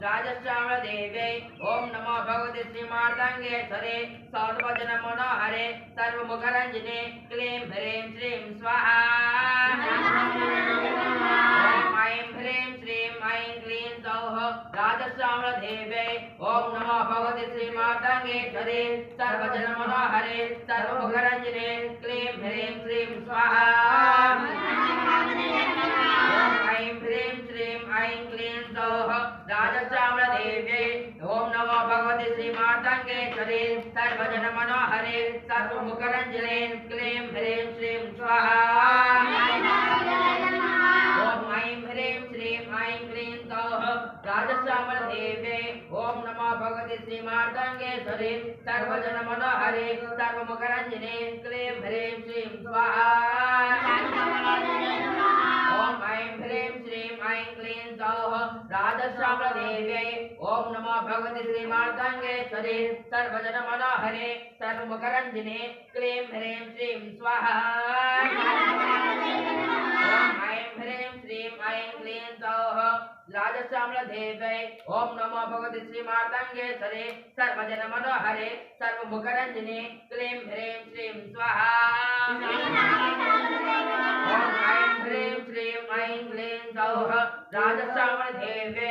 राजश्यामदेव्यै ओम नमो भगवते श्रीमार्तङ्गेश्वरे सर्वजनमनोहरे सर्वमुखरञ्जने क्लीं ह्रीं श्रीं स्वाहा ओम ऐं ह्रीं श्रीं ऐं क्लीं सौः राजश्यामदेव्यै ओम नमो भगवते श्रीमार्तङ्गेश्वरे सर्वजनमनोहरे सर्वमुखरञ्जने क्लीं ह्रीं श्रीं स्वाहा ऐं ह्रीं श्रीं ऐं क्लीं सौः राजश्यामदेव्यै ओम नमो भगवते श्रीमार्तङ्गेश्वरे सर्वजनमनोहरे सर्वमुखरञ्जने क्लीं ह्रीं श्रीं स्वाहा ओम ऐं ह्रीं श्रीं ऐं क्लीं सौः राजश्यामदेव्यै ओम नमो भगवते श्रीमार्तङ्गेश्वरे सर्वजनमनोहरे सर्वमुखरञ्जने क्लीं ह्रीं श्रीं स्वाहा ओम ऐं ह्रीं श्रीं ऐं क्लीं सौः राजश्यामदेव्यै ओम नमो भगवते श्रीमार्तङ्गेश्वरे सर्वजनमनोहरे सर्वमुखरञ्जने क्लीं ह्रीं श्रीं स्वाहा ओम ऐं ह्रीं श्रीं ऐं क्लीं सौः राजश्यामदेव्यै ओम नमो भगवते श्रीमार्तङ्गेश्वरे सर्वजनमनोहरे सर्वमुखरञ्जने क्लीं ह्रीं श्रीं स्वाहा ओम ऐं ह्रीं श्रीं ऐं क्लीं सौः राजश्यामदेव्यै